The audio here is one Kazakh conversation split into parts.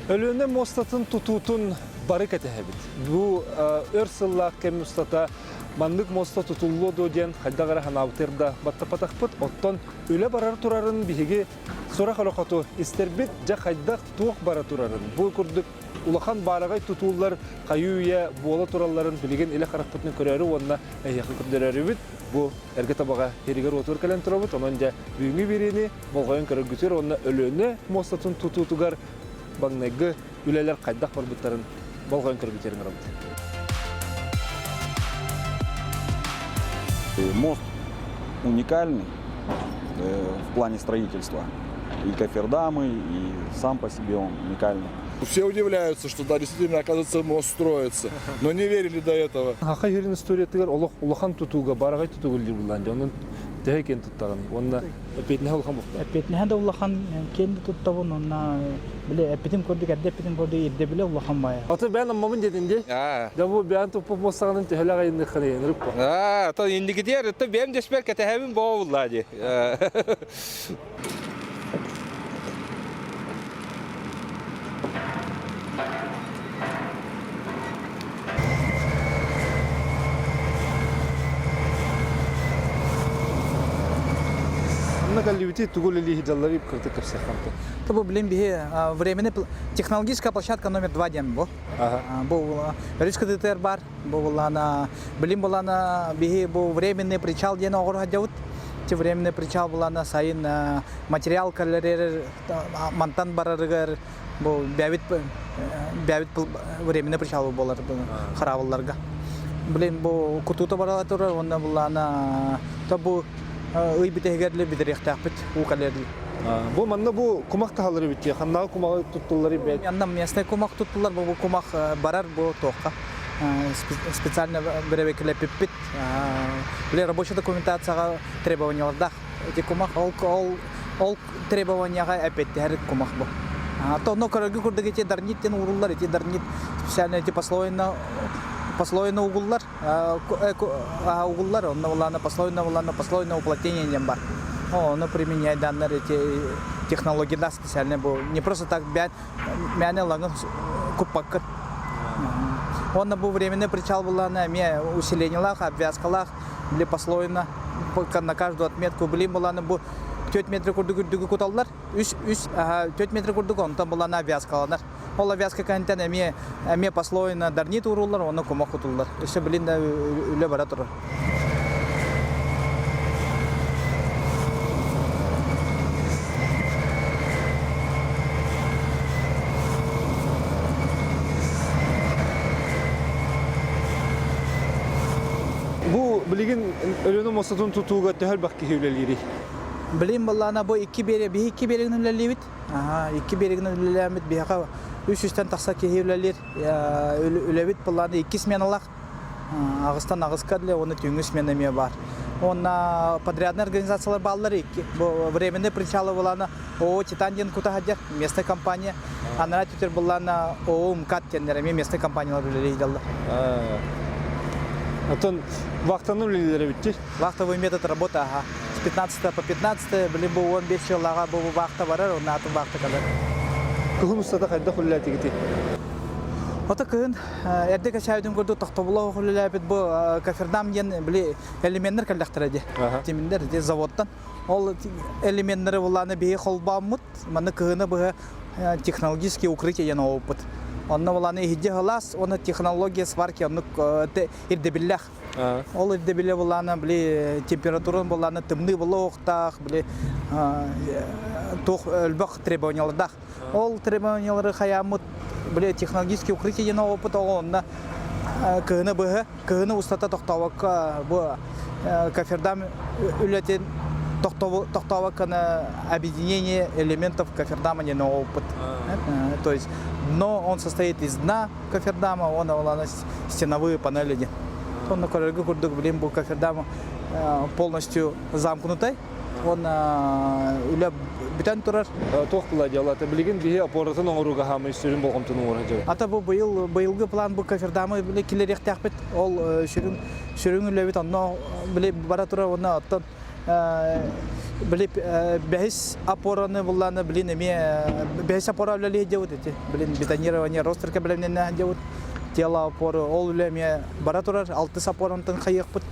Ölüne mostatın tututun barı ketehebit. Bu örsıllak kem ustata mandık mosta tutullu dojen haydagara hanavtırda batta patakpıt otton öle barar turarın bihigi sonra kalokatu isterbit jak haydak tuğuk bara turarın. Bu kurduk ulakan baragay tutullar kayuya boğala turalların bilgin ile karakpıtını köreri onunla yakın kurdurarı bit. Bu erge tabağa heriger otur kalen turabıt. Onunca büyüğü birini bolgayın körü gütür onunla ölüne mostatın tututugar Баңнайгы үлелер қайдақ барбыттарын болған көрбетерін арабыды. Мост уникальный в плане строительства. И кофердамы, и сам по себе он уникальный. Все удивляются, что да, действительно, оказывается, мост строится, но не верили до этого. Хақа ерін историятығар улахан тұтуға, барағай тұтуға үлдірбілден, оның дәйкен тұттағын, онына әпетіне олахан бұқты. Әпетіне де улахан кенді тұттағын, онына біле әпетім көрдік, әдді әпетім көрдік, ерде біле улахан бая. Аты бән аммамын дедінде, да бұл бән тұппы мостағының төхілі ғайынды қаны еніріп ба? Ата енді кетер, бәм деспер кәтәхәбін бау бұллады. Галливити тугули ли хиджаллари кырты кырсаханты. Это был, блин, временная технологическая площадка номер 2 дем был. Был Рижский ДТР бар, была на, блин, была на беге, был временный причал, где на огород делают. Те временный причал была на сайын материал калерер, монтан бараргар, был бявит временный причал был харавалларга. Блин, был кутута баралатура, он была на табу ый битегерле бидерехтәпит укалерли. Бу манна бу кумак тахалары битте. Ханна кумак туттулары бит. Янда местный кумак туттулар, бу кумак барар бу тоққа. Специально беребекеле пиппит. Биле рабочая документацияга требованияларда. Эти кумак ол требованияга опять хәр кумак бу. То но көрәгә күрдек эти дарниттен уруллар, эти дарнит специально эти послойный угуллар, он на послойное уплотнение не бар. Он применяет данные эти технологии, да, специально был. Не просто так мяне лаган купакат. Он на временный причал была на усиление лах, обвязка лах, были послойно на каждую отметку были была на 4 метр курдугу куталдар, 4 метр курдугу, он там была на обвязка. Ол авиаска кантен эме послойна дарнит уруллар, оны кумак утуллар. Еще блин да үле бара турар. Бу билген ölünü mosatın tutuğu töhel bakki hüleleri. Блин балана бу iki берегин үлелебит. Iki берегин үлелемит бияга 300-тен тақса кейлелер үлебит баланы 2 сменалар. Агыстан агыска деле оны түңү сменаме бар. Онна подрядный организациялар баллары бу временный причалы баланы ООО Титандин кутахадер местная компания. Ана тетер баланы ООО МКАД тендерами местная компаниялар үлелейдалар. Атын вақтаны үлелері битти. Вахтовый метод работы, с 15 по 15, либо 15 жылға бұл вахта барар, оны атын вахта кадар. Күхін ұстата қайда құлыләті кеті? Ота күн, әрдек әшәудің көрді тоқтабылау құлыләбет бұл кофердам ен элементтер кәлдіқтір әде. Теміндер заводтан. Ол элементтері бұланы бейі қолбамыд, маны күхіні бұғы технологический укрытие ен опыт. Онна буланы хидде халас, оны технология сварки, оны ирдебиллах. Ол ирдебилле буланы били температурын буланы тымны булоқтақ, били тоқ өлбақ требованиялардақ. Ол требованиялары хаямыт, били технологический укрытие ена опыт оғынна кығыны бұғы, кығыны ұстата тоқтауаққа бұл кофердам үлетен тоқтауаққаны объединение элементов кофердама ена опыт. То есть дно он состоит из дна кофердама, он стеновые панели. Он на коллеге курдук блин был кофердам полностью замкнутый. Он үле бүтән турар. Тоқ бұла делаты білген бейе апоратын оңыруға хамы сүрін болғым тұны оңыры жау. Ата бұл бұйылғы план бұл кофердамы келерек тәқпет. Ол сүрін үле бет, онна біле бара тұра, онна аттан Біліп, бәйіс апораны бұлланы білін еме, бәйіс апора өлелі деуд еті. Білін, бетонирование ростерка білімнен деуд. Тело опоры, ол өлеме бара тұрар, 6 апорантын қайық бұд.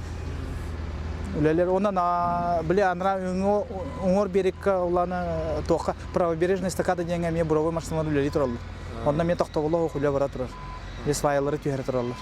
Өлелер, онан, білі, анра өңір берекке оланы тоққа правобережный стакада денге ме бұровой машиналар өлелі тұралды. Онна мен тоқтағылы оқылы бара тұрар. Бес вайлары түйері тұралды.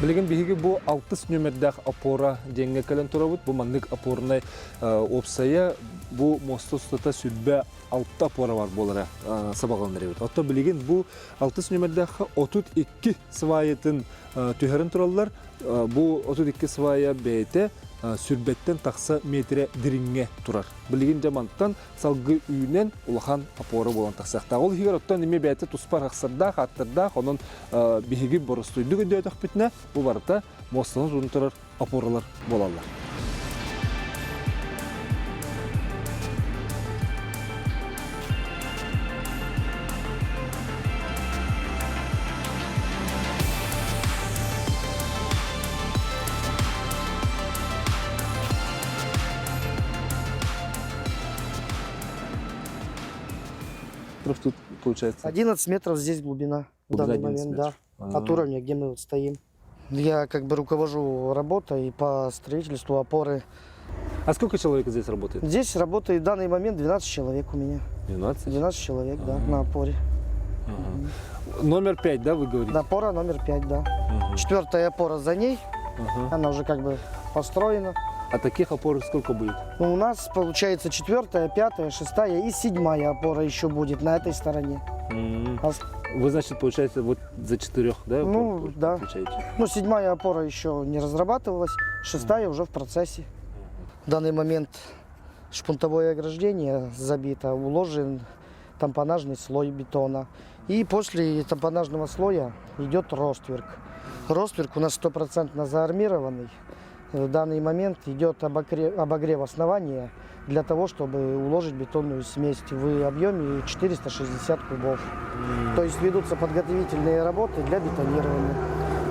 Білген бігі бұл 6 нөмірдәқ апора денге кәлін тұрабыд. Бұл маңдық апорынай опсая бұл мосты ұстата сүрбә 6 апора бар болары сабағалындар ебет. Отто білген бұл 6 нөмірдәқі 32 свайетін түйерін тұралылар. Бұл 32 свая бәйті сүрбеттен тақса метре диринге тұрар. Білген жаманттан салғы үйінен улахан апоры болан тақсақта. Ол хигер оттан неме бәйті тұспар қақсырдақ, аттырдақ, оның бігі бұрыстойды көндей өтіқ бітіне, бұл барыта мостының жуын тұрар апоралар болалар. Тут получается 11 метров здесь глубина в данный момент, да, от уровня, где мы вот стоим. Я как бы руковожу работой по строительству опоры. А сколько человек здесь работает? Здесь работает в данный момент 12 человек у меня. 12? 12 человек, да, на опоре. Номер 5, да, вы говорите? Опора номер 5, да. 4-я опора за ней, она уже как бы построена. А таких опор сколько будет? Ну, у нас получается 4-я, 5-я, 6-я и 7-я опора еще будет на этой стороне. Вы, значит, получается, вот за 4, да? Ну, да. Получаете? Ну, 7-я опора еще не разрабатывалась, 6-я уже в процессе. В данный момент шпунтовое ограждение забито, уложен тампонажный слой бетона. И после тампонажного слоя идет ростверк. Ростверк у нас 100% заармированный. В данный момент идет обогрев основания для того, чтобы уложить бетонную смесь в объеме 460 кубов. То есть ведутся подготовительные работы для бетонирования.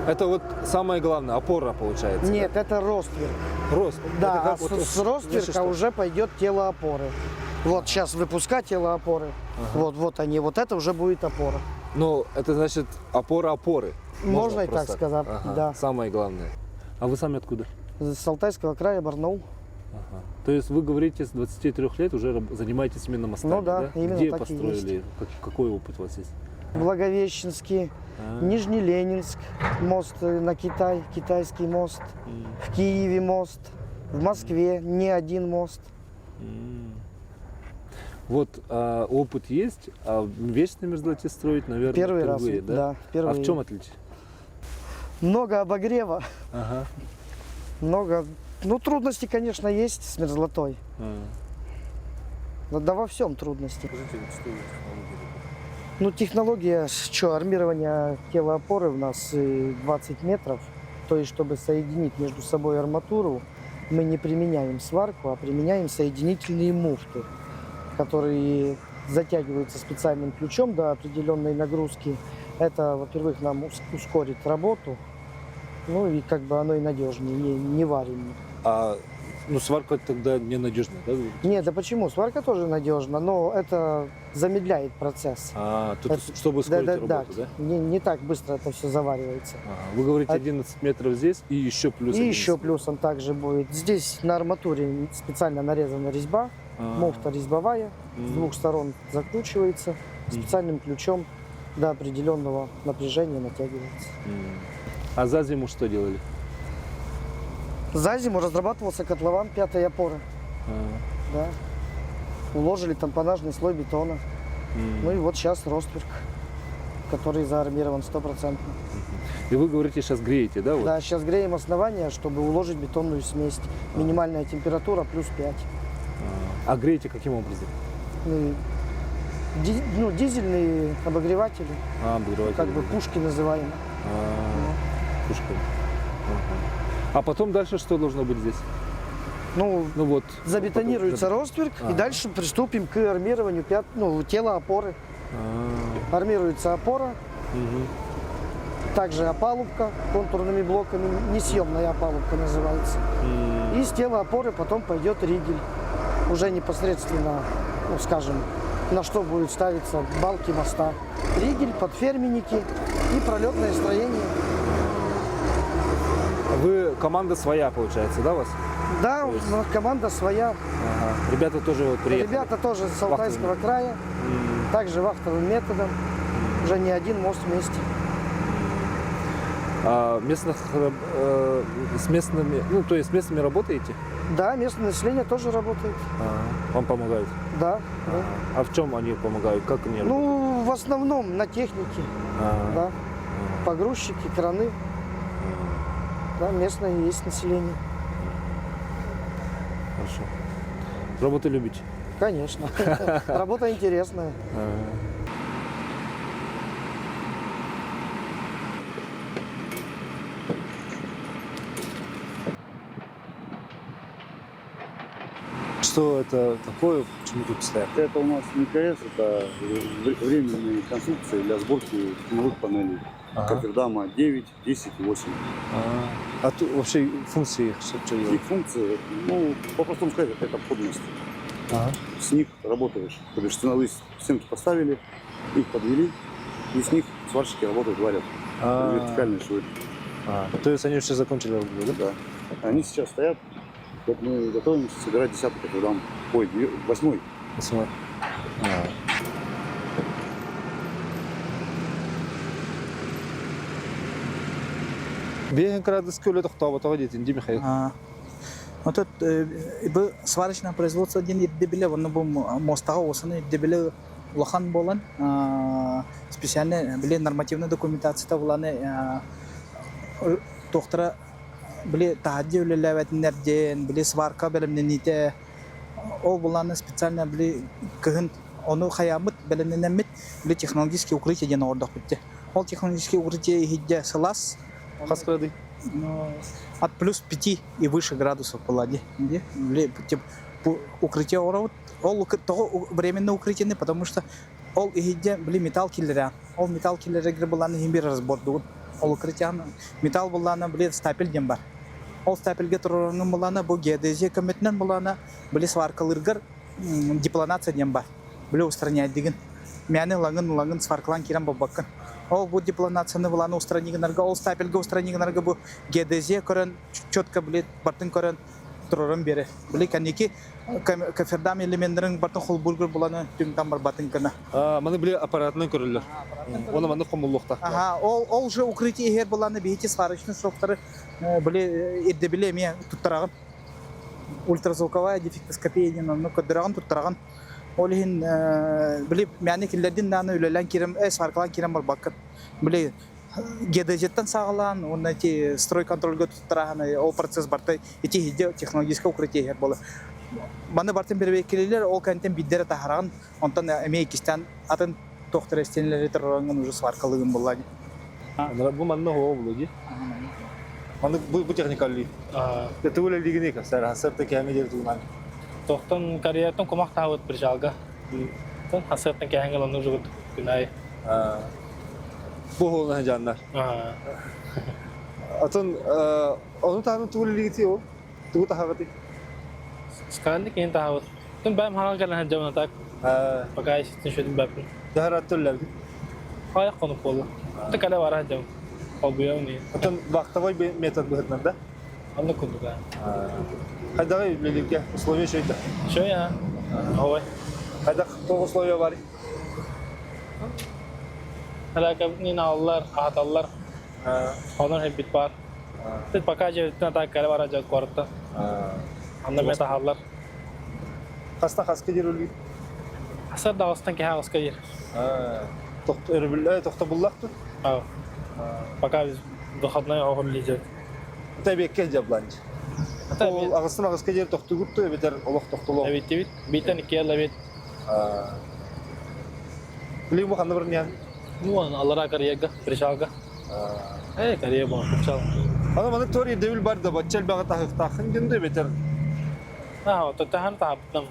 Это вот самое главное, опора получается? Нет, это ростверк. Рост? Да, Это как а вот с ростверка уже пойдет тело опоры. Вот сейчас выпускать тело опоры. Вот они, вот это уже будет опора. Ну, это значит опора опоры. Можно и так просто сказать, Ага, да. Самое главное. А вы сами откуда? С Алтайского края, Барнаул. Ага. То есть вы говорите, с 23 лет уже занимаетесь именно мостами, Ну да, именно Где так и построили? Какой опыт у вас есть? Благовещенский, Нижнеленинск, мост на Китай, китайский мост, в Киеве мост, в Москве не один мост. Вот опыт есть, а вещь на мерзлоте строить, наверное, Первый раз, впервые, да? да, впервые. А в чем отличие? Много обогрева, Ага. много, ну трудностей, конечно, есть с мерзлотой. Да во всем трудности. Ну, технология, что, армирование тела опоры у нас 20 метров. То есть, чтобы соединить между собой арматуру, мы не применяем сварку, а применяем соединительные муфты, которые затягиваются специальным ключом до определенной нагрузки. Это, во-первых, нам ускорит работу, ну и как бы оно и надежнее, не варенее. А ну, сварка тогда ненадежная, да? Нет, да почему? Сварка тоже надежна, но это замедляет процесс. А, тут, Это- чтобы ускорить работу, да? Не так быстро это все заваривается. Ага. Вы говорите 11 метров здесь и еще плюс И 11. еще плюсом также будет. Здесь на арматуре специально нарезана резьба, муфта резьбовая, с двух сторон закручивается, специальным ключом до определенного напряжения натягивается. А за зиму что делали? За зиму разрабатывался котлован 5-й опоры. Да. Уложили тампонажный слой бетона. Ну и вот сейчас ростверк, который заармирован 100%. И вы говорите, сейчас греете, да? Вот? Да, сейчас греем основание, чтобы уложить бетонную смесь. Минимальная температура плюс 5. А греете каким образом? Дизельные обогреватели, Обогреватель. как бы пушки называемые. Пушка. А потом дальше что должно быть здесь? Ну, Ну вот. забетонируется ростверк, и дальше приступим к армированию тела опоры. Армируется опора, также опалубка контурными блоками, несъемная опалубка называется. И с тела опоры потом пойдет ригель. Уже непосредственно, ну, скажем, на что будут ставиться балки моста. Ригель, подферменники и пролетное строение. Вы команда своя, получается, да, у вас? Да, команда своя. Ага. Ребята тоже вот приехали. Ребята тоже с Алтайского края, также вахтовым методом. Уже не один мост вместе. А с местными, ну, то есть с местными работаете? Да, местное население тоже работает. Вам помогают? Да. Да. А в чем они помогают? Как они работают? Ну, в основном на технике. Да. Погрузчики, краны. Да, местное есть население. Хорошо. Работу любите? Конечно. Работа интересная. Что это такое? Почему тут стоят? Это у нас МКС, это временные конструкции для сборки стеновых панелей. Кофердама 9, 10 и 8. А тут вообще функции их что Их функции, ну, по-простому сказать, это подмост. С них работаешь. То бишь стеновые стенки поставили, их подвели, и с них сварщики работают, варят. Вертикальные швы. То есть они все закончили работу, да? Да. Они сейчас стоят. Вот мы готовимся собирать 10-й кофердам. Ой, 8-й. Беген градус көлі тоқтауы тоғы дейтін, де Михаил? Вот тут сварочное производство один иддебиле, он был мостага, осыны иддебиле улахан болан, специально были нормативная документация буланы тоқтыра были тахадди үлеләвәтінерден, были сварка белемнените, ол буланы специально были кыгын, оны хаямыт белемненемит, были технологические укрытия ден ордық бітті. Ол технологические укрытия хидде сылас, Қасқырады? от плюс 5 и выше градусов полади. Укрытие орауд, ол временно укрытие, потому что ол ихидде были металл киллеря. Ол металл киллеря грибаланы химбир разбордугун. Ол укрытие металл буланы были стапель дем бар. Ол стапельге турурунун буланы бу геодезия комитетинен буланы были сваркалыргар депланация дем бар. Были устранять деген. Мяны лагын сваркалан кирен бабаккан. Ол бу депланацияны буланы устранигенерге, ол стапельге устранигенерге бу геодезия көрөн четко билет бартын көрөн турурун бери. Били канеки кофердам элементтерин бартын холбургер буланы түмтан бар батын кына. Маны біле аппаратынан көрілер. Оны маны қомыллықта. Ол же укрытие егер буланы бейте сварочный сроктары били эдде биле ме туттараган. Ультразвуковая дефектоскопия дenen көддөраган туттараган. Олин били мяне киллердин наны үлелен кирем сваркалан кирем бар баккат. Били геодезияттан сагалан, он эти строй контрольга туттараган, ол процесс бартай эти хидде технологическое укрытие егер болы. Баны бартын бербекелелер, ол кантен биддері тахараган, онтан эмейкистен атын тоқтыр эстенлері тұрғанын уже сваркалығын болады. Бұл маны хуа болады. Маны бұл техникалы. Это өлі лигіне кәсір, хасырты кәмедер туғынан. Тоқтын карьердің комақ тауыт бір жалға. Хасыртын кәңгіл оны жүгіт күнай. Бұл олына жандар. Атын, оны тағын туғылы лигіте о? Туғы тағағыты? Сканды кейін тауыт. Түн бәм хағал кәлін жауына так. Пока есеттін шөдің бәпін. Дәхарат түрләді? Аяқ қонып болды. Ты кәлі бар жауын. Ол бұяу не. Атын, вақтавай метод бұғытнан да? Оны күнді да. Қайдағы үлелерге условия шөйді? Шөй, Овай. Қайдағы тоғы условия бар? Әләкәбітнен алылар, ағаталылар. Оның хеп бит бар. Түт пока жауыттың атақ кәлі бар жауыт қорытты. Анда мен тағалылар. Қастан қасқа дер өлгі? Асыр дағыстан кәе қасқа жер. Тоқта бұллақты? Пока біз бұқатнай оғыр лейдер. Өте бекке жабланды. Ол ағыстан ағысқа жер тоқты күртті, өбетер олық тоқтылу. Әбетті бит. Бейтен ике елі бет. Білең бұқанды бірін ян? Ну, аллара карьега, пришалга. Карьега bon, пришал. Ана маны тори дөбүл бар да бачал бага тахык тахын жөндөй бетер. Ototahan taaptım.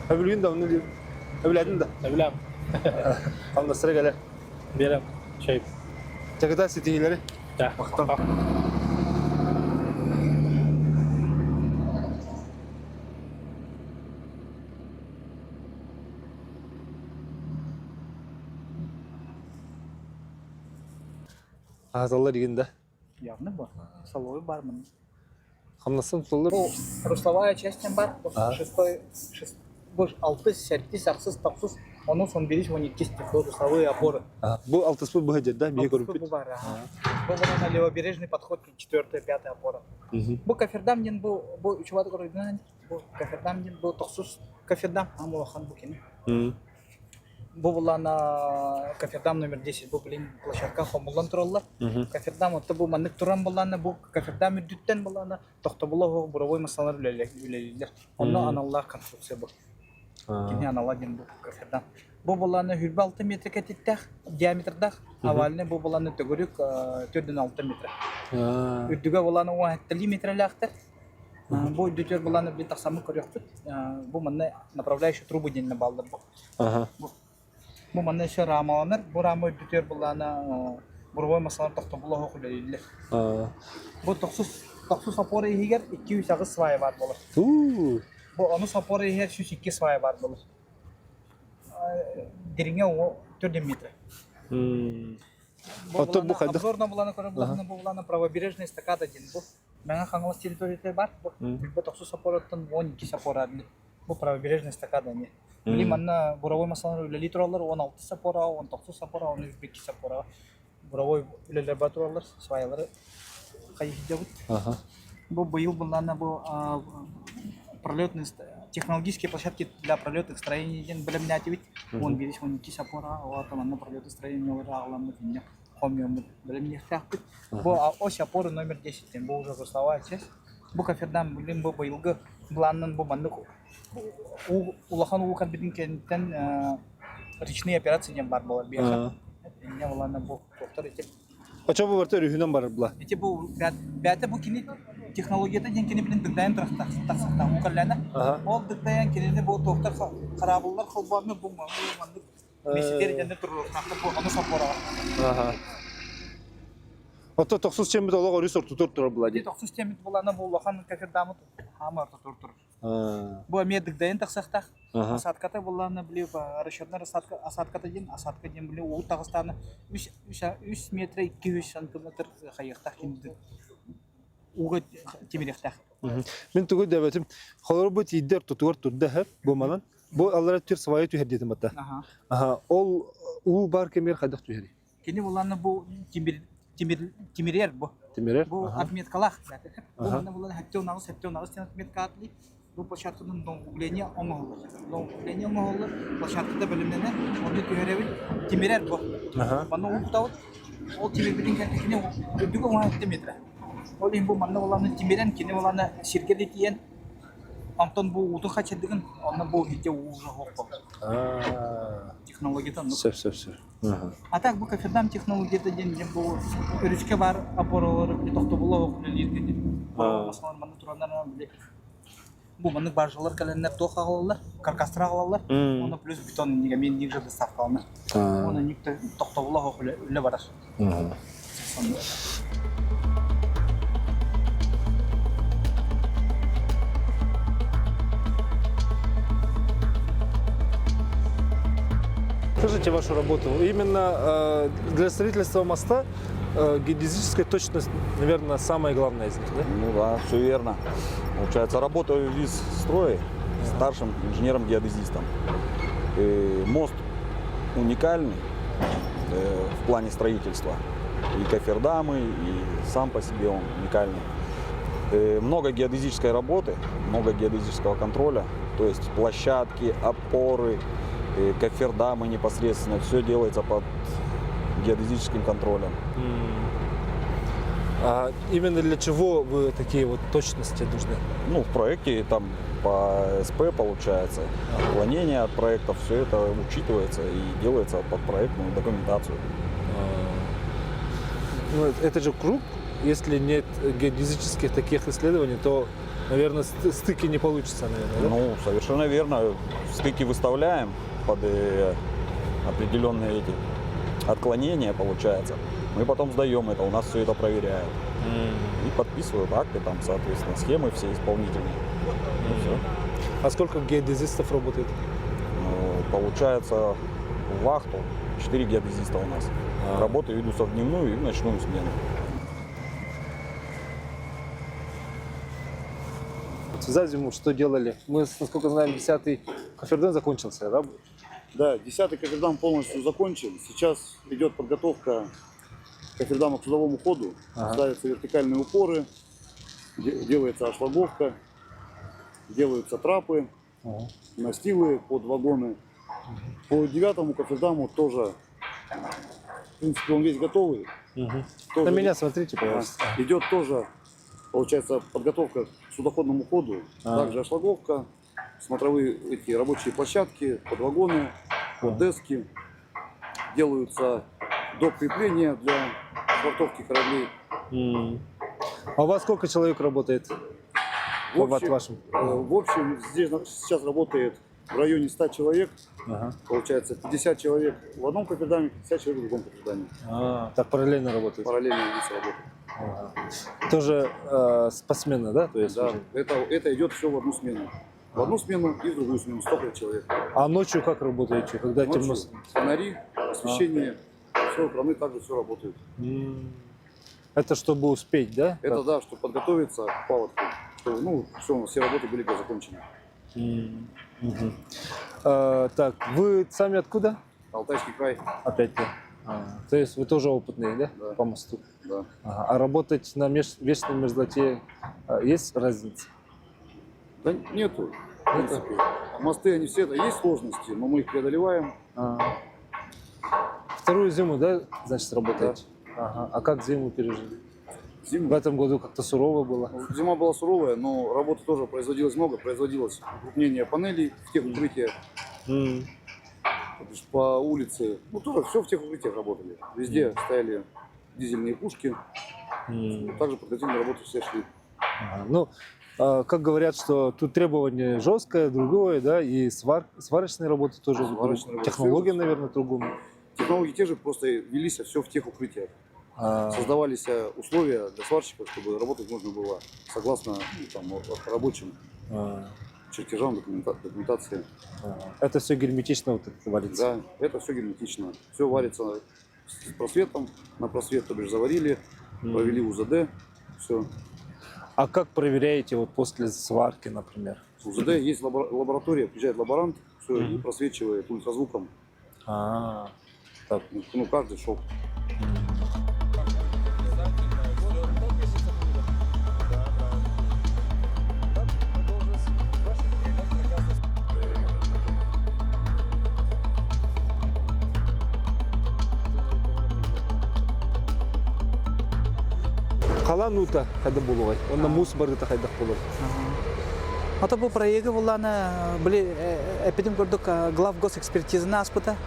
Öbürün de onu diyor. Öbürledin de. Ne bileyim. Kalma sıra gelir. Birim. Şey. Çakıta sitihileri. Ya. Baktan. Ağzallar yiginde. Явно бар. Соловой бар мына. Хамнасын тұлыр. Bu Русловая часть бар. Bu 6, 8, 8, 9, onun son 1, 12 стекло, Русловые опоры. Bu altısı bu hacada bir görüp Bu var. Bu на левобережный подход, 4, 5 опора. Bu Кафердам bu чувак görüyorsun. Bu Кафердам bu 9 Кафердам ama хан bu kini. Bu bulana Кафердам номер 10 bu bilin площадка Хомулан туралlar. Кафердам это bu manlık turan bulana bu Кафердам üddütten bulana Toxtabulov burovой masalar üleliler. Onunla analar konstruksiya bu. Kini analar bu Кафердам. Bu bulana hürbe 6 metre ketittek diametrda havaline bu bulana tögürük 4-6 metre. Üddüge bulana 17 metre laktır. Bu üddütör bulana bir taksamı koruyordu. Bu manna направляющий трубу деньги балдар bu. Bu manna şu ramalanır. Bu rama üddütör bulana burovой masalar Toxtabulov üleliler. Bu 9 sapora ihiger 208 svay var bulur. Bu onu sapora ihiger 102 svay var bulur. Deringe o 4 metre. Bu kadar. Обзорно булана көрө булана правобережный эстакада ден bu. Мага хаңлас территорияда бар. Bu 9 сапораттан 12 сапора. Bu правобережный эстакада не. Или манна буровой масалар үлели туралар 16 сапора, 19 сапора, 12 сапора. Буровой үлелер бар туралар, свайлары кайык жабыт. Bu быйыл булана bu пролетные технологические площадки для пролетных строений ден билимне атыбыт. 11-12 сапора, атаманна пролетный строение олар агыламы ден. Хомиомы билимне тахпыт. Bu ось опоры номер 10 ден. Bu уже Русловая часть. Bu Кафердам билим bu быйылгы планның bu манны улахан улукан бидин кенттен речные операции ден бар болар бияха. Ne olana bu doktor eti. Açı bu vartı rühünden var bula. Eti bu bäte bu kini технологияда ден кини билен дыгдайын тахсакта укаллана. Ол дыгдайын кини bu doktor харабыллар кылбамы bu манды месетер денде турур тахта bu аны сапора. Ото 90 чембит олог орыс тур була Ди 90 чембит булана bu лахан Кафердамы хамар тур. Bu ме дыгдайын тахсакта. Асадката булана биле расчетна асадката ден биле у Тагыстаны 3 метр 200 сантиметр хайыктак кинди. Уга темирехтак. Мен түгү дәбәтим. Холор бу тидер тутур турда бу малан. Бу аллар тир свайы түһәдәтем мата. Ол у бар кемер хадак түһәри. Кини буланы бу темирер бу. Темирер. Бу отметкалах. Бу мана буланы хәттә унагыз отметка атли. Bu площадкадан углубление омолу. Углубление омолу площадкада билимнене, онда көрөбүл темирер бу. Мана уктабыт. Ол темир билин кентине өдүгө 17 метр. Ол эми бу мана буланы темирен кини буланы сиркеде тиен. Антон бу уту хачыдыгын, аны бу хите уже хоппо. Технологиядан. Сөп. А так bu Кафердам технологияда ден бу өрүчкө бар апоролор Тоxtabulov өлелерге. Маселен мана турандардан биле. Bu manık barjalar kalenler toq ağalarlar, karkastıra ağalarlar. Ona plus beton niye men niye de saflanır. Ona nikte Toxtabulov öyle barar. Скажите вашу работу. Именно для строительства моста геодезическая точность, наверное, самая главная из них, да? Ну да, все верно. Получается, работаю в ВИЗ строе старшим инженером-геодезистом. Мост уникальный в плане строительства. И кофердамы, и сам по себе он уникальный. Много геодезической работы, много геодезического контроля. То есть площадки, опоры, кофердамы непосредственно. Все делается под геодезическим контролем. А именно для чего вы такие вот точности нужны? Ну, в проекте там по СП получается, уклонение от проектов, все это учитывается и делается под проектную документацию. Ну, это же круг, если нет геодезических таких исследований, то Наверное, стыки не получится, наверное, да? Ну, совершенно верно. Стыки выставляем под определенные эти отклонения, получается. Мы потом сдаем это, у нас все это проверяют. И подписывают акты, там, соответственно, схемы все исполнительные. И всё. А сколько геодезистов работает? Ну, получается, в вахту 4 геодезиста у нас. Работы ведутся в дневную и в ночную смену. За зиму что делали? Мы, насколько знаем, 10-й Коферден закончился, да? Да, 10-й кофердам полностью закончен. Сейчас идет подготовка кофердама к судовому ходу. Ставятся вертикальные упоры, делается ошлаговка, делаются трапы, настилы под вагоны. По 9-му кофердаму тоже, в принципе, он весь готовый. Тоже На меня смотрите, пожалуйста. идет тоже, получается, подготовка к судоходному ходу. Также ошлаговка, смотровые эти рабочие площадки, под вагоны, под дески. Делаются доп. Крепления для швартовки кораблей. А у вас сколько человек работает В в вашем? в общем, здесь сейчас работает в районе 100 человек. Получается, 50 человек в одном кофердаме, 50 человек в другом кофердаме. Так параллельно работает? Параллельно здесь работает. Тоже посменно, да? То есть Да, уже? это идет все в одну смену. В одну смену и в другую смену, 100 человек. А ночью как работаете, когда темно? Ночью фонари, освещение, все, краны также все работают. Это чтобы успеть, да? Это да, чтобы подготовиться к паводку. Что, ну, все, у нас все работы были закончены. Так, вы сами откуда? Алтайский край, Опять-то. То есть вы тоже опытные, да? Да. По мосту. да. А работать на вечной мерзлоте есть разница? Да нету, в принципе. Мосты, они все, это есть сложности, но мы их преодолеваем. Вторую зиму, да, значит, работаете? Ага. А как зиму пережили? В Зиму. этом году как-то сурово было. Зима была суровая, но работы тоже производилось много. Производилось укрупнение панелей в тех укрытиях. По улице, ну тоже все в тех укрытиях работали. Везде стояли дизельные пушки. Также подготовительные работы все шли. Ну, как говорят, что тут требование жесткое, другое, да, и сварочные работы тоже. Сварочные работы. Технологии, наверное, другому. Технологии те же, просто велись все в тех укрытиях. Создавались условия для сварщиков, чтобы работать можно было согласно там, рабочим чертежам, документации. Это все герметично вот это варится? Да, это все герметично. Все варится с просветом. На просвет, то бишь, заварили, провели УЗД. Все. А как проверяете вот после сварки, например? В УЗД есть лаборатория, приезжает лаборант, все, и просвечивает ультразвуком. Так. Ну, каждый шов. Қала нута қайда болуғай? Онда мус барыта қайда болуғай? Ата бұл проекті боланы біле эпидем көрдік глав госэкспертизаны аспыта.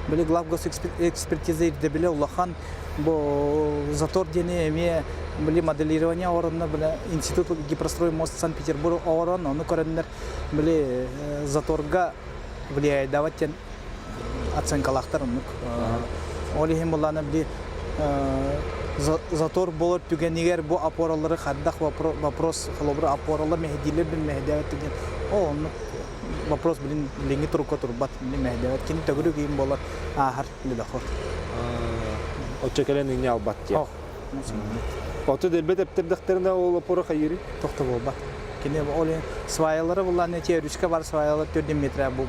Біле глав госэкспертизы ирде біле улахан бұл затор дене эме біле моделирование орынны біле институт гипрострой мост Санкт-Петербург орын, оны көріндер біле заторға біле даваттен оценкалақтар ұнық. Олихим боланы біле затор болар түгенегер бу опоралары хаддах вопрос халобра опоралар мехдилер бин мехдават деген о вопрос билин ленги турко турбат билин мехдават кин төгүрү кийин болар ахар лидахор Очекелен ине албат те. Оты делбет эптердахтерне ол опора хайыри? тохта болбат кине оле сваялары булар не теорическа бар сваялар 4 метр бу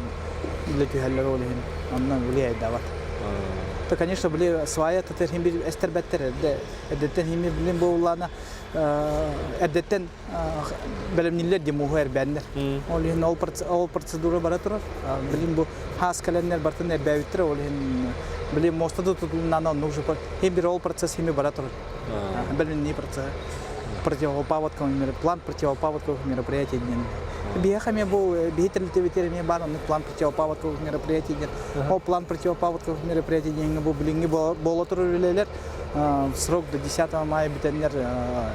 биле түһәлләр оле аннан биле дават. То, конечно, были свои, то теперь химби эстербеттер, эдеттен химби билин боулана, эдеттен белемнилер демугер бендер. Олин all процедура баратура, билин бу хас календар бартын эбәвиттер, олин билин мостаду тутулнана нужно по химби all процесс химби баратура. Билин не процесс противопаводковый план противопаводковых мероприятий днем. Биехами был бихительный банан план противопаводковых мероприятий днем. План противопаводковых мероприятий днем был блинги болотурулелер в срок до 10 мая битенер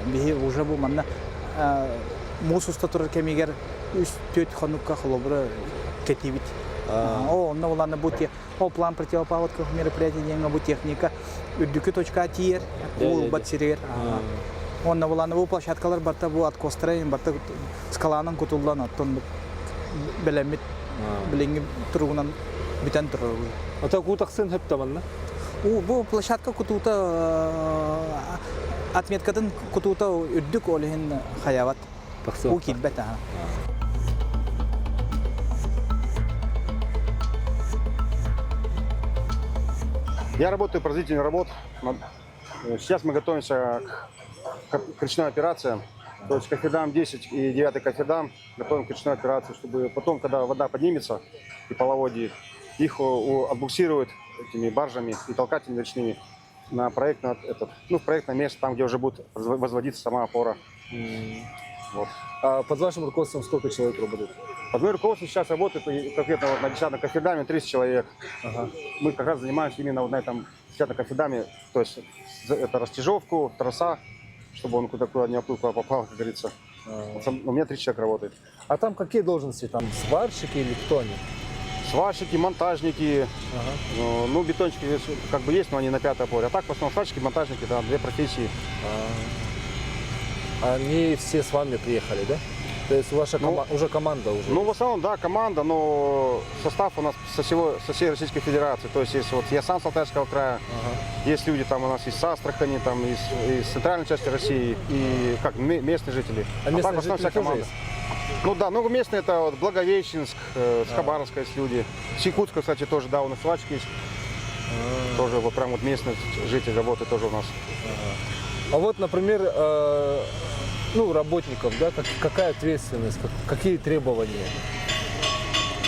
биги уже был манна мус уста турар кемигер үс төт хонукка холобра кетибит. О, на улана бути, о план противопаводковых мероприятий, деньга бу техника, үддүкү точка тиер, ул батсирер. Он на улана бу площадкалар барта бу от костроен, барта скаланын кутулдан оттон белемит, биленги тургунан битен турар. Ата кутаксын хеп таманна. Бу площадка кутута отметкадан кутута үддүк олehen хаяват. У килбет. Я работаю производителем работ. Сейчас мы готовимся к речной операциям. То есть Кофердам 10 и 9 Кофердам готовим к речной операции, чтобы потом, когда вода поднимется и половодье, их отбуксируют этими баржами и толкателями речными на проектное, в проектное место, там, где уже будет возводиться сама опора. Вот. А под вашим руководством сколько человек работает? Под моим руководством сейчас работает конкретно вот на 10-м Кофердаме 30 человек. Ага. Мы как раз занимаемся именно вот на этом 10-м Кофердаме, то есть это растяжовку, троса, чтобы он куда-то не оплыл, куда попал, как говорится. У меня 30 человек работает. А там какие должности? Там сварщики или кто они? Сварщики, монтажники, ну бетонщики как бы есть, но они на 5-й опоре. А так в основном сварщики, монтажники, да, две профессии. Они все с вами приехали, да? То есть ваша уже команда уже? Ну, в основном, да, команда, но состав у нас со всей Российской Федерации. То есть, вот я сам с Алтайского края, есть люди там у нас из Астрахани, там, из центральной части России, и как местные жители. А местные так, в основном, жители вся команда. тоже есть? Ну да, ну местные это вот Благовещенск, с Хабаровска есть люди. С Якутска, кстати, тоже, да, у нас сварщик есть. Тоже вот прям вот местные жители работают тоже у нас. А вот, например, работников, да, какая ответственность, какие требования?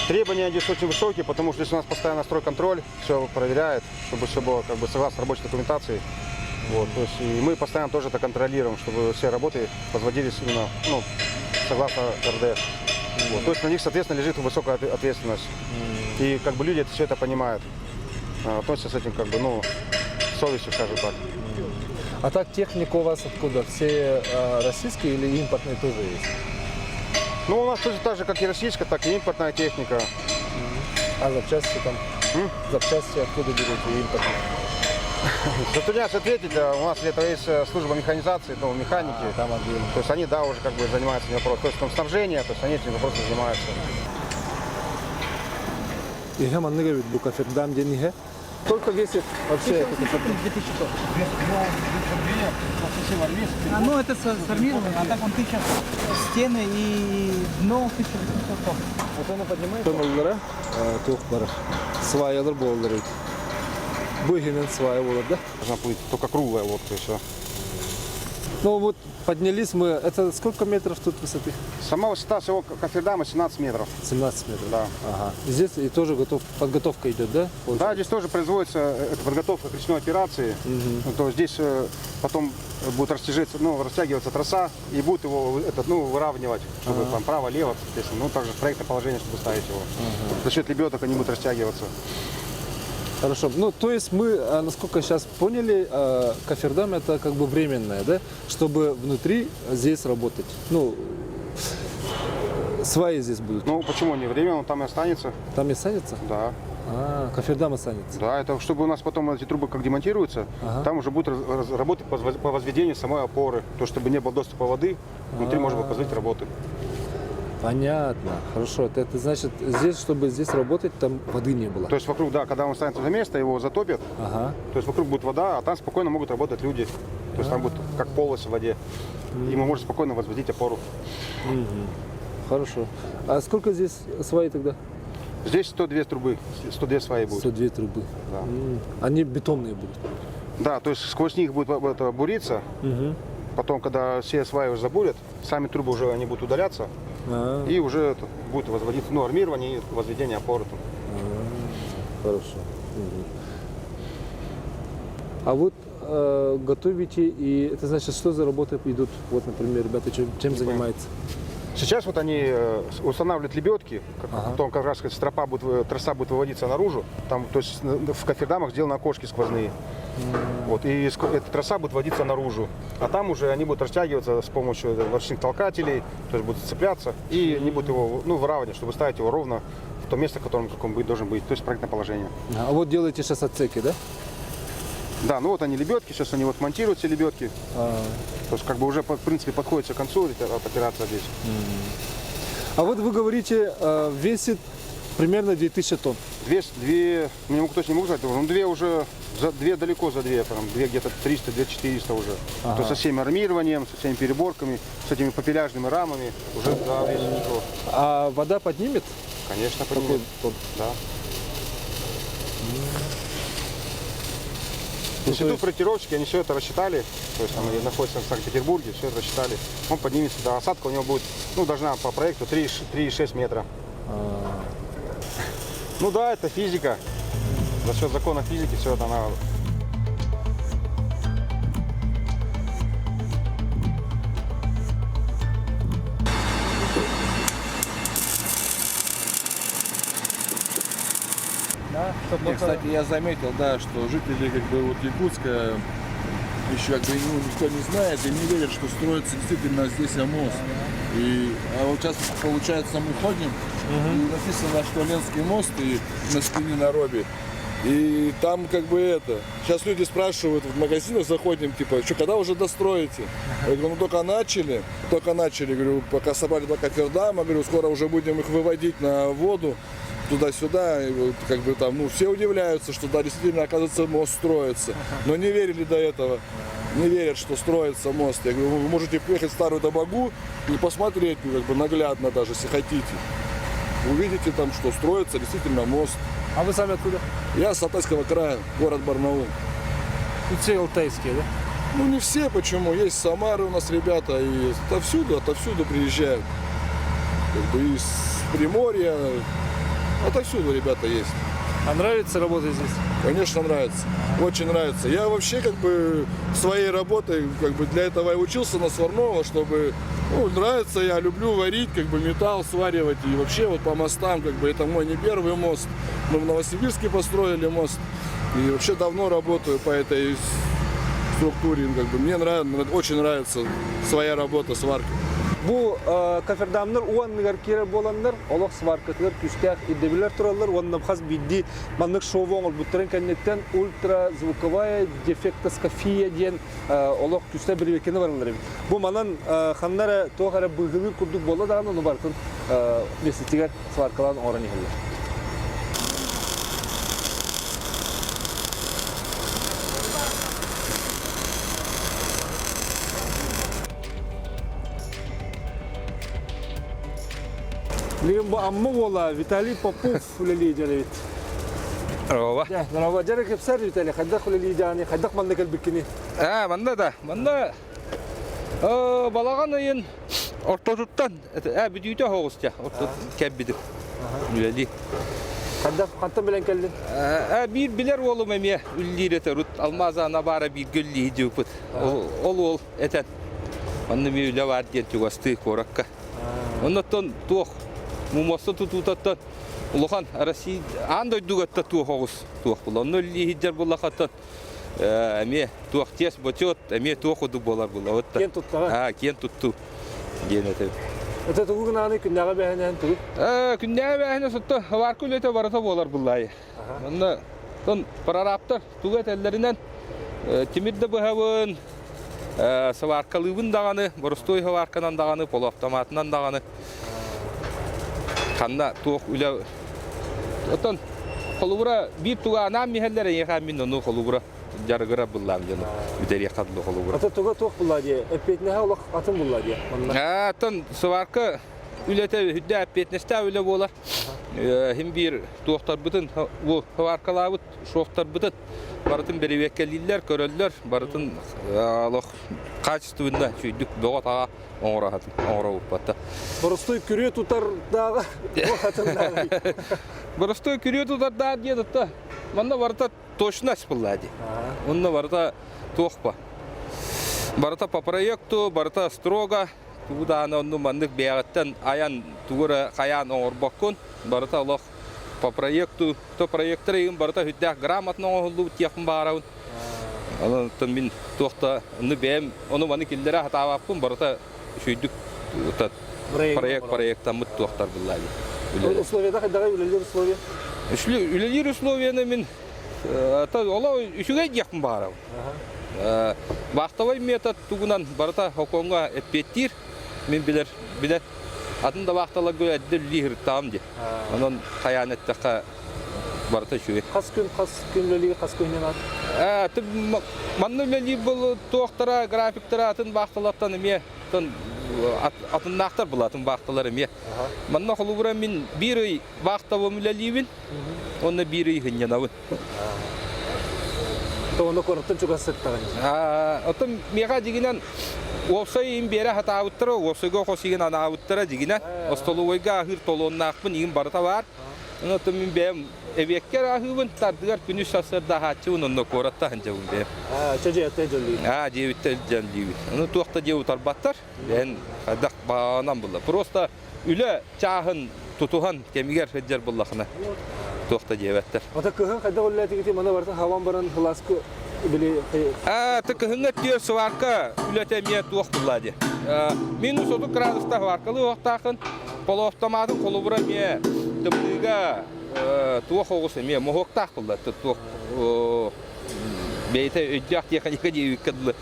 Требования здесь очень высокие, потому что здесь у нас постоянно стройконтроль, все проверяет, чтобы все было как бы согласно рабочей документации. Вот, то есть и мы постоянно тоже это контролируем, чтобы все работы возводились именно согласно РД. Вот, то есть на них, соответственно, лежит высокая ответственность. И как бы люди все это понимают, относятся с этим как бы, с совестью, скажем так. А так техника у вас откуда? Все российские или импортные тоже есть? Ну, у нас тоже так же, как и российская, так и импортная техника. А запчасти там? Запчасти откуда берете импортные? Затрудняюсь ответить, у нас для этого есть служба механизации, механики. Там отдельно. То есть они, да, уже как бы занимаются этим вопросом. То есть там снабжение, то есть они этим вопросом занимаются. И геман говорит, Кофердам день. Сколько весит вообще этот Кофердам? 2000 тонн. Ну, это сформировано, а так он 1000 стены и дно 1800 тонн. Вот он поднимает. Тоннеллары, тухбары, сваялар болдары. Быгинен свая болар, да? Должна быть только круглая лодка и все. Ну вот поднялись мы. Это сколько метров тут высоты? Сама высота всего Кофердама 17 метров. 17 метров. Да. Ага. И здесь и тоже подготовка идет, да? Да, здесь тоже производится подготовка к речной операции. То есть здесь потом будет растягиваться троса и будет его выравнивать, чтобы там право-лево, соответственно. Также в проектное положение, чтобы ставить его. За счет лебедок они будут растягиваться. Хорошо. Ну, то есть мы, насколько сейчас поняли, Кофердам это как бы временное, да? Чтобы внутри здесь работать. Сваи здесь будут. Ну, почему не временно, он там и останется. Там и останется? Да. Кофердам останется. Да, это чтобы у нас потом эти трубы как демонтируются, там уже будет работать по возведению самой опоры. То, чтобы не было доступа воды, внутри можно было производить работы. Понятно, хорошо. Это значит, здесь, чтобы здесь работать, там воды не было. То есть вокруг, да, когда он станет на место, его затопят, то есть вокруг будет вода, а там спокойно могут работать люди. То есть там будет как полость в воде. И мы можем спокойно возводить опору. Хорошо. А сколько здесь сваи тогда? Здесь 102 трубы, 102 сваи будут. 102 трубы. Да. Они бетонные будут? Да, то есть сквозь них будет буриться. Потом, когда все сваи уже забурят, сами трубы уже они будут удаляться. И уже будет возводиться армирование и возведение опоры. Хорошо. А вот готовите, и это значит, что за работы идут? Вот, например, ребята чем занимаются? Сейчас вот они устанавливают лебедки, потом как раз трасса будет выводиться наружу, там, то есть в кофердамах сделаны окошки сквозные. Вот, и эта трасса будет вводиться наружу, а там уже они будут растягиваться с помощью ручных толкателей, то есть будут цепляться и не будут его выравнивать, чтобы ставить его ровно в то место, в котором он должен быть, то есть проектное положение. А вот делаете сейчас отсеки, да? Да, ну вот они лебедки, сейчас они вот монтируют все лебедки. То есть как бы уже в принципе подходит к концу операция здесь. А вот вы говорите, весит примерно 2000 тонн. Точно не могу сказать, но две уже, далеко за две, там, две где-то 300-400 уже. То со всем армированием, со всеми переборками, с этими попеляжными рамами уже весит ничего. А вода поднимет? Конечно, поднимет. Да. Институт проектировщики, они все это рассчитали, то есть там находится в Санкт-Петербурге, все это рассчитали. Он поднимется, да, осадка у него будет, должна по проекту 3,6 метра. Ну да, это физика. За счет закона физики все это она... Кстати, я заметил, да, что жители как бы вот Якутска еще как бы никто не знает и не верит, что строится действительно здесь мост. А вот сейчас получается мы ходим, и написано, что Ленский мост и на спине на робе. И там как бы это. Сейчас люди спрашивают, в магазинах заходим, типа, что, когда уже достроите? Я говорю, только начали, говорю, пока собрали два кофердама, говорю, скоро уже будем их выводить на воду. Туда-сюда, и вот, как бы там, все удивляются, что да, действительно, оказывается, мост строится. Но не верили до этого, не верят, что строится мост. Я говорю, вы можете приехать в Старую Добогу и посмотреть, как бы наглядно даже, если хотите. Увидите там, что строится действительно мост. А вы сами откуда? Я с Алтайского края, город Барнаул. Тут все алтайские, да? Ну не все, почему? Есть Самары у нас ребята, и отовсюду приезжают. Как бы из Приморья. Отовсюду ребята есть. А нравится работать здесь? Конечно, нравится. Очень нравится. Я вообще как бы своей работой как бы для этого и учился на сварного, чтобы нравится, я люблю варить, как бы металл сваривать. И вообще вот по мостам, как бы это мой не первый мост. Мы в Новосибирске построили мост. И вообще давно работаю по этой структуре. Как бы мне очень нравится своя работа, сварка. Bu kaferdamlar uanныгар кире боланнар, олох сваркатылар күстәк идебилер туралар, уаннам хас бидди маннык шоуың ол буттырын кәннеттен ультразвуковая дефектоскопия ден олох күстә бер векене барлар. Бу манан ханнара тохара быгылы курдук бола даган оны бартын леситигер сваркалан орын ихеллер. Лигин bu amma ola Виталий Попов лидер. Здорово. Здорово. Жарик кепсар Виталий, хаддах лидер, хаддах мандак албикини. Манда. Балаган ойын ортотуттан, бидүйте хоғыстя, ортот кәббидік. Үләли. Хаддах қантан білен кәлді? Bir biler oğlum emiye, üllirete rut, almazana bara bir gölli hidiyuput. Ol eten. Annem öyle var diyen tüvastı korakka. Ondan tuğ. Мумоста тутутаттан улахан Россия андай дугатта туохогус туох була. Нолли хиджар була хаттан. Аме туох тес ботет, аме туохуду болар була. Вот. Кен туттага? Кен тутту. Генете. Это тугун аны күннәгә бәһәнән тугу. Күннәгә бәһәнә сотта бар күләтә барата болар буллай. Монда тон парараптар тугат әлләреннән тимирдә бәһәвен саваркалыбын даганы, боростой хаварканан даганы, полуавтоматынан даганы. Ханна туох үлә отон холура бир туга анам михәлләре яһам мин оны холура жаргыра буллам җаны үдәри кадлы холура. Ата туга туох булла ди, эпетнәһә улак атын булла ди. Тон сварка үләтә хүддә эпетнәстә үлә була. Һәм бир туохтар бутын бу хаваркалабыт шофтар бутын барытын беребеккәлилләр көрәлләр барытын алох качественно чүйдүк догата оңрахат оңрау патта. Боростой күрә тутар дагы хатыннан. Боростой күрә тутар да дидетта. Монда барта точность буллади. Онда барта тохпа. Барта по проекту, барта строго тугудааны онну мандык бягаттан аян тугура каян оңорбоккун барыта олох по проекту то проекттарын барыта хүддәк грамотно оңолду тиякын баарабын. Анан мин тохта ны бем ону маны киллере хатабаппын барыта шүйдүк проекттан мыт тохтар буллай. Условияда кайдагы үлелер условия? Үлелер условияны мин ола үшүгө тиякын баарабын. Вақтовой метод тугунан барыта хоконга эппеттир мен билер атында вақталар гө әддер лихир таамди. Анан каянеттакка барыта шуе. Кас күн лелиги кас күннен ат. Манны лели бул токтора графиктера атын вақталаттан эме атын нактар булатын вақталар эме. Манна холубура мен бир ай вақтовым леливин, онна бир ай хынянабын. Тоны корттан чугасыттаган. Отон мега дигинен Осай имбере хатауттыра, осайга хосиген анауттыра дигине. Остолуйга ахыр толоннакпын ин барыта бар. Онотон мен бем эвеккер ахыбын тардыгар күнү сасырда хачын онно коратта ханжабын бем. Чежетте жолли. Жебитте жолли. Ону туакта жеу тарбаттар. Мен кадак баанам булла. Просто үле чахын тутухан кемигер хеджер буллахына. Туакта жебеттер. Ата кыгын кайда оллатыгы мана барса хаван баран хласку били. Кыгынга тиер сварка үлете ме туак буллади. Минус 30 градуста варкалы вактакын полуавтоматын колубура ме тымдыга туак огус ме мохоктак булда. Туак бейте өйдяк техника дейккадлы.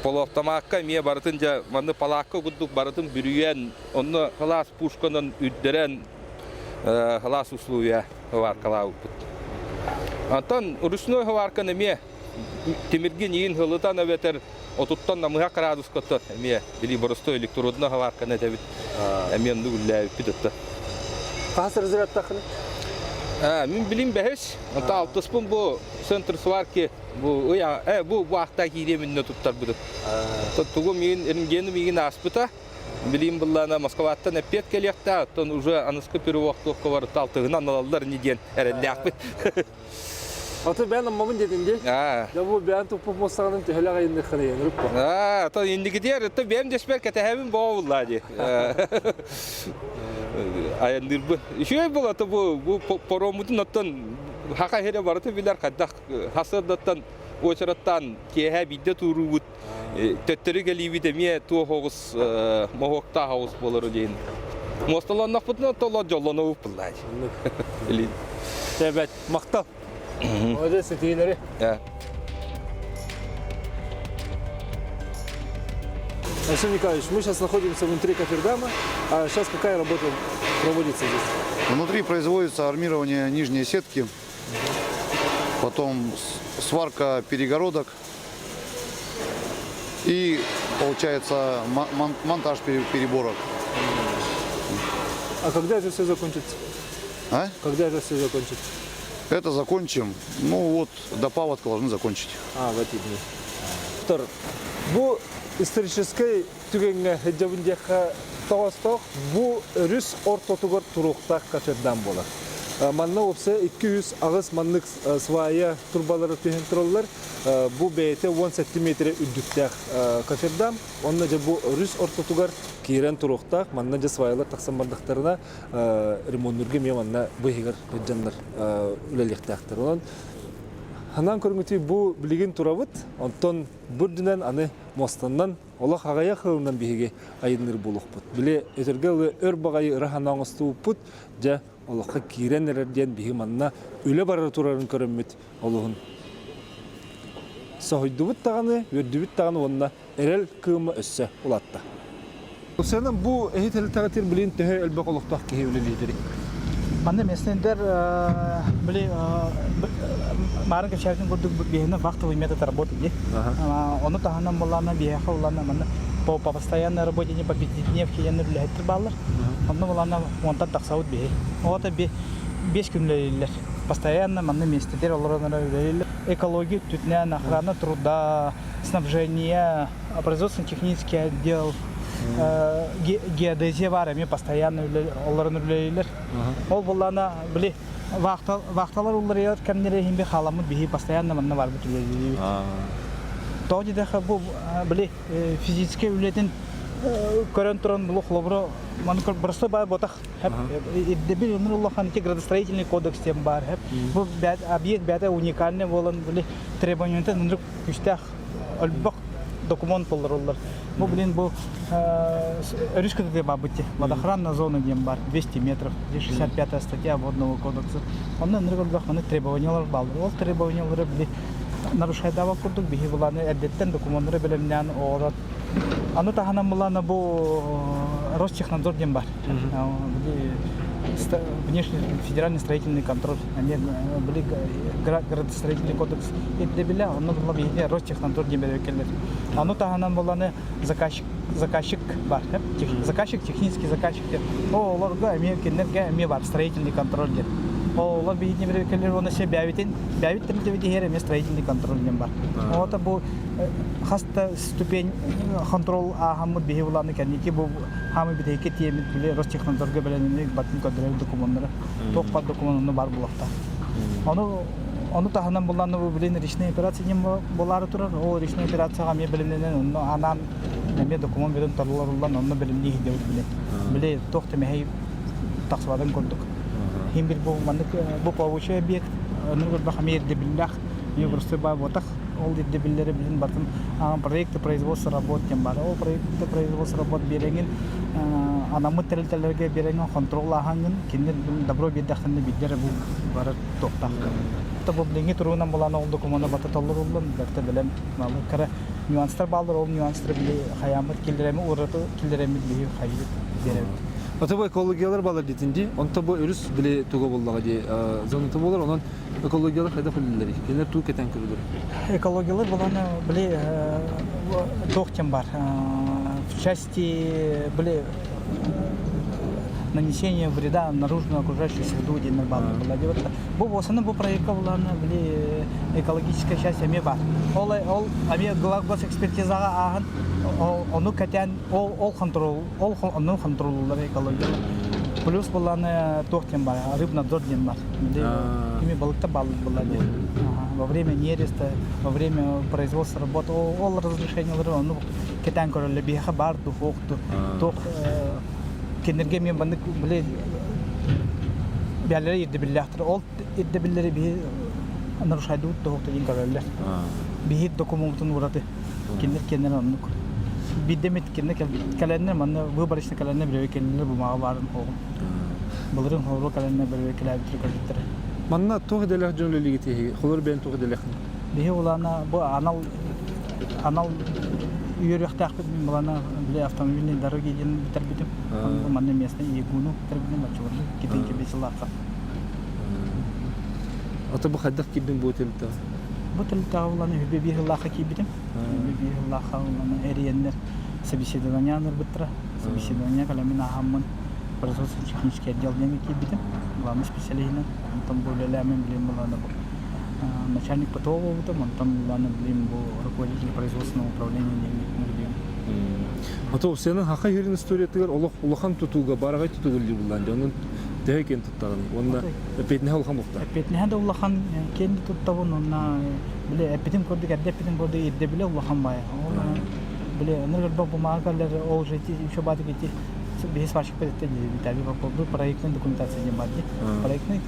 Полуавтоматка ме барытынжа маны палакка гуддук барытын бүрүен, онны хлас пушканын үддерен хлас условия варкалау. Антон ручной варка неме темирген иин хылытан өветер отуттан намыга градуската эме били боростой электродна варка не дебит. Эмен нүлләй питетте. Касыр зираттакны. Мен билим бехеш. Anta 60 бу центр сварки бу бу вакта киременне туттар буду. Тугу мен эрингени миген аспыта. Билим буллана Москваттан эппет келекта, тон уже аныскы перевоктокка бар талтыгынан алалар неден эрелдякпыт. Аты бен мамын дединде. Да бу бен тупуп мостагын төлө кайын кырыйын рып. То индиги дер, то бем деспер кетебин боуллади. Аяндыр бу. Шөй болот бу поромутун оттон хака хере барыты билер кадак хасырдаттан очараттан кеhe бидde турубут. Төттөрү келиби деме туу хогус мохокта хаус болору дейин. Мосталаннак бутна тола жоллону буллай. Или тебет мактал. Оде сетилери. Александр Николаевич, мы сейчас находимся внутри Кафирдама. А сейчас какая работа проводится здесь? Внутри производится армирование нижней сетки, потом сварка перегородок и получается монтаж переборок. А когда это все закончится? Когда это все закончится? Это закончим, до паводка должны закончить. В эти дни. Второе. Бу исторической түгенге хеджабындеха тоғастық, бу үріс ортотугар туруқтақ Кафирдам болар. Манна опса 200 ағыз маннық свая турбалары түйен тұралар. Бу бейте 10 сантиметр үддіктәқ Кафирдам. Онна жа бу үріс ортотугар кейрен туруқтақ, манна жа свайлар тақсан бардықтарына ремонтурге ме манна бұйығар жандар үлелектәқтір. Ханан көріңіті бұл білген турабыт, онтон бүрдінен аны мостаннан олақ ағая қылынан бейге айыныр болуқ бұд. Біле өтірге өр бағайы ұраханан ұсту бұд, жа олаққа кейрен әрден бейге манна өлі барар турарын көріммет олығын. Сағойды бұд тағаны, өрді бұд тағаны онына әрел күйімі өссі олатта. Сенің бұл әйетелі тағатыр білген түхі әлбәқ олықтақ кейі өлі лидері? Анда местендер марын кешердин көрдүк бейне вахтовый метод работы. Оны таханан боллана бияха улана мана по постоянной работе не по пятидневке я нырляйт баллар. Онда боллана монтан таксаут бей. Ота 5 күнлейлер. Постоянно мана местендер оларына үйлейлер. Экология, түтнен, охрана труда, снабжение, производственно-технический отдел. Геодезия бар, эми постоянно оларын үлейлер. Ол боллана биле вақталар улар кемнере химбе халамы бихи постоянно манна бар бит үлейлер. Тоди даха бу биле физически үлетен көрөн туран бул хлобро ман просто бай ботах иддебил унруллахан те градостроительный кодекс тем бар бу объект бәдә уникальный болан били требованиенты нур күстәх албак документ болдырулар. Бу билен бу рискы де бабыти. Водоохранная зона дем бар 200 метров, 65-я статья водного кодекса. Онда ныргылбак маны требованиялар балды. Ол требованиялары били нарушай дава курдук биги буланы әдеттен документлары белемнән орат. Аны таханан буланы бу Ростехнадзор дем бар. Внешний федеральный строительный контроль, были градостроительный кодекс. Это bila, он был биги Ростехнадзор дем берекелер. Аны таханан буланы заказчик бар, заказчик, технический заказчик. О, оларга эмекенерге эме бар, строительный контроль дер. Олар биги берекелер, оны се бәвитен хереме строительный контроль дем бар. Вот бу хаста ступень контрол ахамы биги буланы кәнеки бу хамы бидеке темит биле Ростехнадзорга беленек батын кадрлар документлары. Токпа документлары бар булакта. Аны таханан буланы бу билен речная операция дем болары турар. О речная операцияга ме беленен анан эме документ белен тарыларлан аны белемни дип биле. Биле токтемей таксыбадан көрдүк. Хим бир бу мандык бу получай объект нургы бахамер дип биллах. Мне просто ба ботах ол дип биллере билен бартын проекты производства работ дем бар. Ол проекты производства работ береген анамы терелтелерге береген контрол ахангын киндер добро бедахтны биддер бу бар токтак. Бу билеңе туруунан буланы ол документты бата толлурулун дакта билем малы кара нюанстар балдар ол нюанстар биле хаямат килдереме ураты килдереме биле хайып берет. Ата бу экологиялар балар дитинди, онта бу өрүс биле туга боллага ди зонуты болор, онон экологиялар кайда кылдылар. Келер туу кетен көрүлөр. Экологиялар буланы биле токтем бар. В части биле нанесение вреда наружную окружающую среду ден балдар булады. Бу осыны бу проектка буланы биле экологическая часть эме бар. Ол аме гос экспертизага агын onu кетен ол контрол onu контроллары экология. Плюс буланы токтем бар, рыбнадзор ден бар. Ими балыкта балык булады. Во время нереста, во время производства работ ол разрешениялары onu кетен көрөлө биха бар духокту. Ток кенерге мен бандык биле бәлләре идде билләхтер. Ол идде билләре би нарушайды духокту ден көрөлөр. Бихит документын ураты. Кенер онук. Бидемет кенне каленне манна выборочный каленне бирек кенне бу мага барын хогум. Булырын хогу каленне бирек келеп турган. Манна тогделер жөнлөлүгү тии, холор бен тогделер. Бие улана бу анал үйрөктак бит булана биле автомобильный дороги ден битербитим. Манна местный егуну битербитим бачылы кетенке бесилакка. Ата бу хаддак кидин бу телта. Bu tıltağılan hübe Allah'a kibidim. Hübe Allah'a olan eriyenler собеседованиянер битра. Собеседование каламина хамман производство технический отдел деми кибидим. Главный специалист. Там более лямин блин булана. Начальник ПТО там булана блин бу руководитель производственного управления деми. Ата сенин хака жерин историятыгар улахан тутууга барагай тутугул булан. Онун Дәйкен туттаган. Онда эпетне халкан мукта. Эпетне хада улахан кенди туттаган онна биле эпетим көрдүк, эпетим көрдүк идде биле улахан бай. Ол биле ныргыр бабу магалер ол жети еще бады кетти. Без ваших предприятий Виталий Попов проектная документация демади. Проектная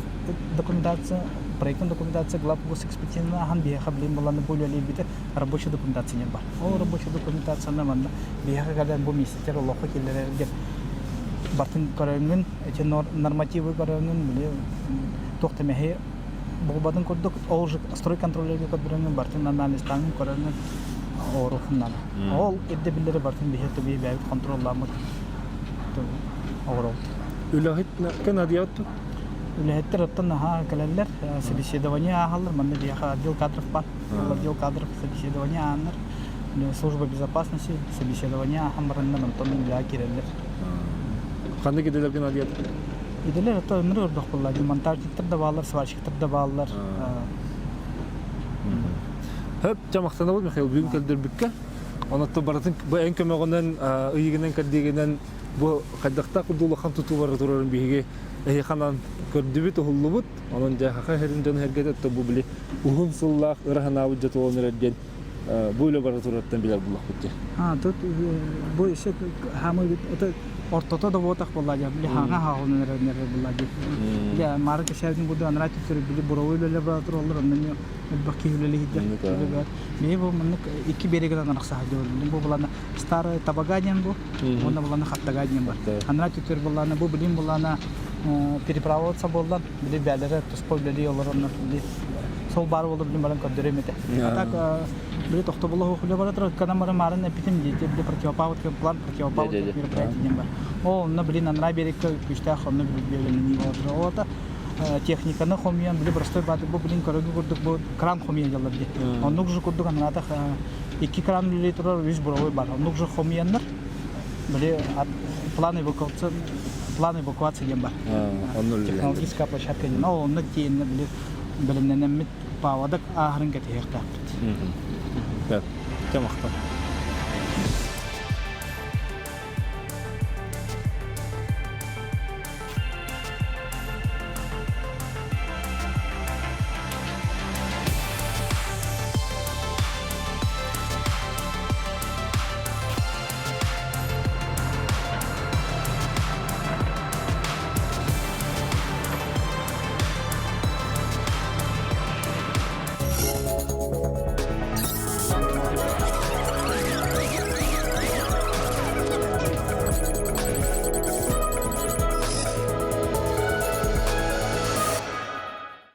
документация глав госэкспертиза хан биха блин буланы болели бите рабочая документация не бар. Ол рабочая документация на манда биха гадан бу мистер лохо келлерге бартын көрөнгөн, эти нормативы көрөнгөн, биле токтемехе булбадын көрдүк, ол строй контролерге көрөнгөн бартын анализтан көрөнгөн орухунан. Ол эдде билери бартын бихетте бий бай контролламы. Орол. Үлахит Канадият. Үлахиттер оттан ха калаллар собеседование ахаллар, манда биха отдел кадров бар. Отдел кадров собеседование аннар. Служба безопасности собеседование ахамрыннан онтон бия киреллер. Кандай кеделер Канадият? Иделер ото өмүр ордук буллар, монтажниктер да балдар, сварщиктер да балдар. Хөп жамактана бул Михаил бүгүн келдирбикке. Онотто баратын бу эң көмөгөнөн ыйыгынан каддегенен бу каддакта кудулахан тутуу бар турарын биге ханан көрдүбүт уллубут. Анан жаха херин жан хергетет бу биле ухун суллак ыраханабы жатуулар ден бу үле бара тураттан билер булак бутти. Тут бу ишек хамы это ортото да вот так была я хана хаун нер была я марка шердин буду анрат төр били буровой ле братыр олар мен баки ле хидер мен бу мен iki берегден аракса жолдум бу буланы старый табаганен бу онда буланы хаттаганен бар анрат төр буланы бу билим буланы переправаться болдан били бәлере туспол били оларны сол бар болду билим баран көдөрөмөтө так били тохтобулла хуле баратыр канамара марын эпитим дете били противопаводка план противопаводка мероприятие бар о на билин анра берекке күчтә хонны билгелени отыр техниканы хомиян били простой бады бу билин көрөгү курдук бу кран хомиян жалар ди онук же курдук аната 2 кран литр 100 буровой бар онук же хомияннар били план эвакуации дем бар технологическая площадка но онны тиен били билиннен мит павадак ахырын кетекта. Кем ахта?